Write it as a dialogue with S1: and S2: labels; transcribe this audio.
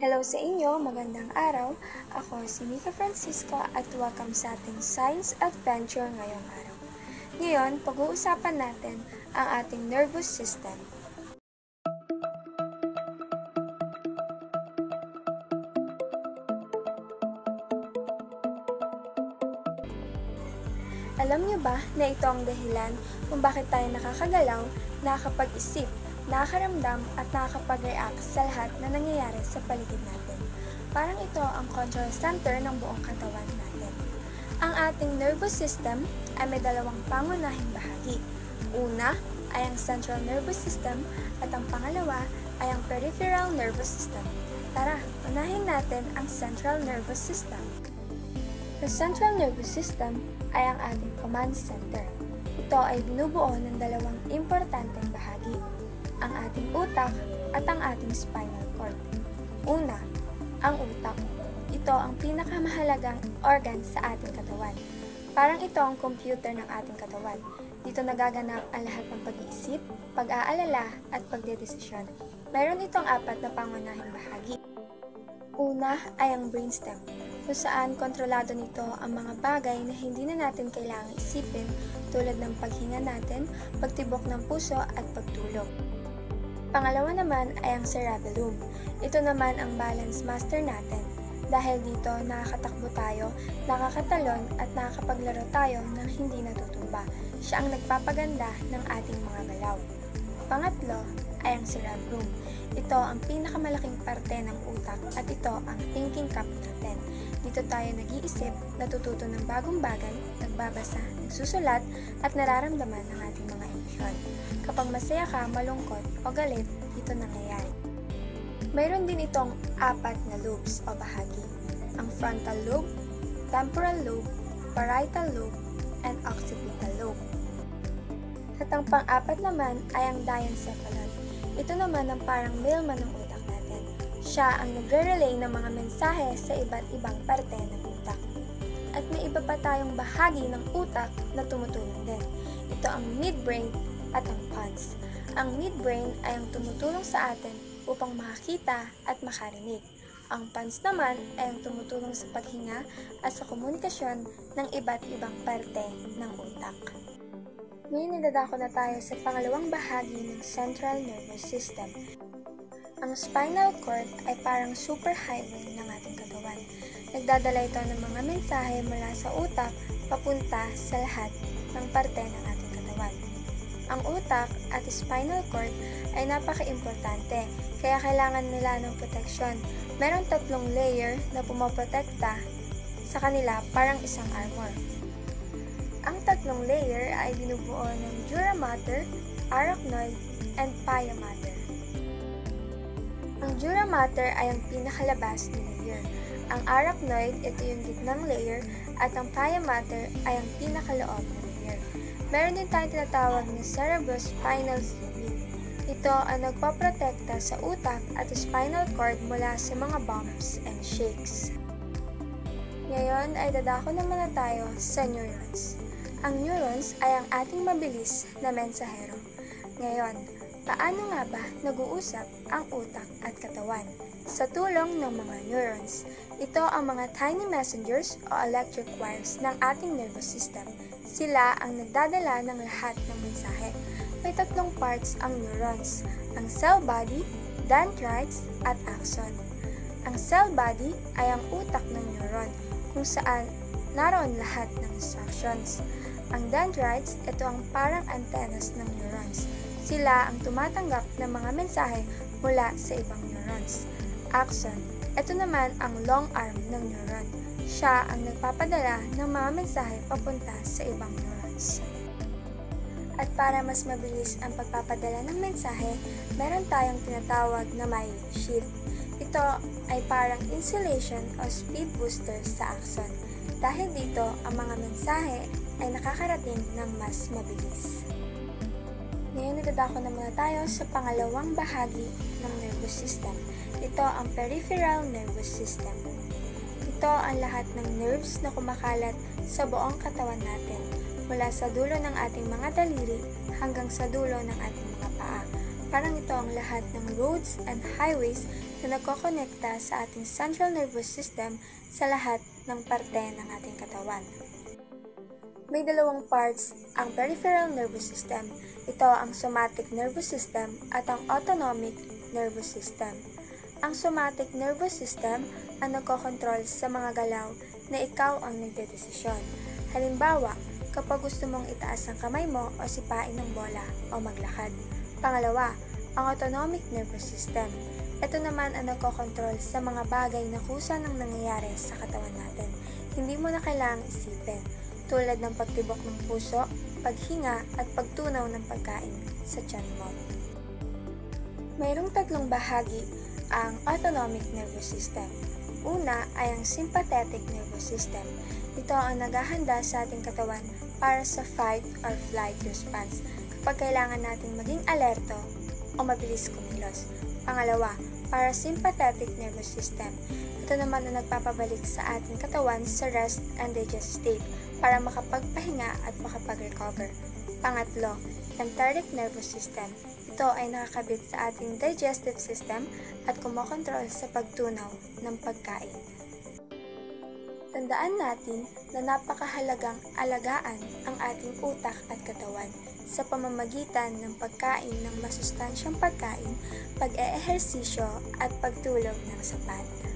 S1: Hello sa inyo, magandang araw. Ako si Mika Francisco at welcome sa ating Science Adventure ngayong araw. Ngayon, pag-uusapan natin ang ating nervous system. Alam niyo ba na ito ang dahilan kung bakit tayo nakakagalaw, nakakapag-isip, nakakaramdam at nakakapag-react sa lahat na nangyayari sa paligid natin? Parang ito ang control center ng buong katawan natin. Ang ating nervous system ay may dalawang pangunahing bahagi. Una ay ang central nervous system at ang pangalawa ay ang peripheral nervous system. Tara, unahin natin ang central nervous system. Ang central nervous system ay ang ating command center. Ito ay binubuo ng dalawang importanteng bahagi, ang ating utak at ang ating spinal cord. Una, ang utak. Ito ang pinakamahalagang organ sa ating katawan. Parang ito ang computer ng ating katawan. Dito nagaganap ang lahat ng pag-iisip, pag-aalala at pagdedesisyon. Mayroon itong 4 na pangunahing bahagi. Una ay ang brainstem, kung saan kontrolado nito ang mga bagay na hindi na natin kailangang isipin tulad ng paghinga natin, pagtibok ng puso at pagtulog. Pangalawa naman ay ang cerebellum. Ito naman ang balance master natin. Dahil dito nakakatakbo tayo, nakakatalon at nakakapaglaro tayo ng hindi natutumba. Siya ang nagpapaganda ng ating mga galaw. Pangatlo ay ang cerebrum. Ito ang pinakamalaking parte ng utak at ito ang thinking cap natin. Dito tayo nag-iisip, natututo ng bagong bagay, nagbabasa, nagsusulat at nararamdaman ng ating mga emosyon. Kapag masaya ka, malungkot o galit, dito nangyayari. Mayroon din itong 4 na lobes o bahagi. Ang frontal lobe, temporal lobe, parietal lobe, and occipital lobe. At ang pang-4 naman ay ang diencephalon. Ito naman ang parang mailman ng utak natin. Siya ang nagre-relay ng mga mensahe sa iba't ibang parte ng utak. At may iba pa tayong bahagi ng utak na tumutulong din. Ito ang midbrain at ang pons. Ang midbrain ay ang tumutulong sa atin upang makakita at makarinig. Ang pons naman ay ang tumutulong sa paghinga at sa komunikasyon ng iba't ibang parte ng utak. Ngayon idadako na tayo sa pangalawang bahagi ng central nervous system. Ang spinal cord ay parang superhighway ng ating katawan. Nagdadala ito ng mga mensahe mula sa utak papunta sa lahat ng parte ng ating katawan. Ang utak at spinal cord ay napaka-importante, kaya kailangan nila ng proteksyon. Merong 3 layer na pumoprotekta sa kanila parang isang armor. Ang 3 layer ay binubuo ng dura mater, arachnoid, and pia mater. Ang dura mater ay ang pinakalabas na layer. Ang arachnoid, ito yung gitnang layer, at ang pia mater ay ang pinakaloob na layer. Meron din tayong tinatawag na cerebrospinal fluid. Ito ang nagpaprotekta sa utak at spinal cord mula sa mga bumps and shakes. Ngayon ay dadako naman na tayo sa neurons. Ang neurons ay ang ating mabilis na mensahero. Ngayon, paano nga ba nag-uusap ang utak at katawan? Sa tulong ng mga neurons, ito ang mga tiny messengers o electric wires ng ating nervous system. Sila ang nagdadala ng lahat ng mensahe. May 3 parts ang neurons, ang cell body, dendrites, at axon. Ang cell body ay ang utak ng neuron, kung saan naroon lahat ng instructions. Ang dendrites, ito ang parang antennas ng neurons. Sila ang tumatanggap ng mga mensahe mula sa ibang neurons. Axon, ito naman ang long arm ng neuron. Siya ang nagpapadala ng mga mensahe papunta sa ibang neurons. At para mas mabilis ang pagpapadala ng mensahe, meron tayong tinatawag na myelin sheath. Ito ay parang insulation o speed booster sa axon. Dahil dito, ang mga mensahe ay nakakarating ng mas mabilis. Ngayon itadako na muna tayo sa pangalawang bahagi ng nervous system. Ito ang peripheral nervous system. Ito ang lahat ng nerves na kumakalat sa buong katawan natin, mula sa dulo ng ating mga daliri hanggang sa dulo ng ating mga paa. Parang ito ang lahat ng roads and highways na nagkokonekta sa ating central nervous system sa lahat ng parte ng ating katawan. May dalawang parts ang peripheral nervous system. Ito ang somatic nervous system at ang autonomic nervous system. Ang somatic nervous system ang nagkokontrol sa mga galaw na ikaw ang nagdedesisyon. Halimbawa, kapag gusto mong itaas ang kamay mo o sipain ng bola o maglakad. Pangalawa, ang autonomic nervous system. Ito naman ang nagkokontrol sa mga bagay na kusa ng nangyayari sa katawan natin. Hindi mo na kailangang isipin, tulad ng pagtibok ng puso, paghinga at pagtunaw ng pagkain sa tiyan mo. Mayroong tatlong bahagi ang autonomic nervous system. Una ay ang sympathetic nervous system. Ito ang naghahanda sa ating katawan para sa fight or flight response kapag kailangan nating maging alerto o mabilis kumilos. Pangalawa, parasympathetic nervous system. Ito naman ang nagpapabalik sa ating katawan sa rest and digest state para makapagpahinga at makapag-recover. Pangatlo, enteric nervous system. Ito ay nakakabit sa ating digestive system at kumokontrol sa pagtunaw ng pagkain. Tandaan natin na napakahalagang alagaan ang ating utak at katawan sa pamamagitan ng pagkain ng masustansyang pagkain, pag-eehersisyo at pagtulog ng sapat.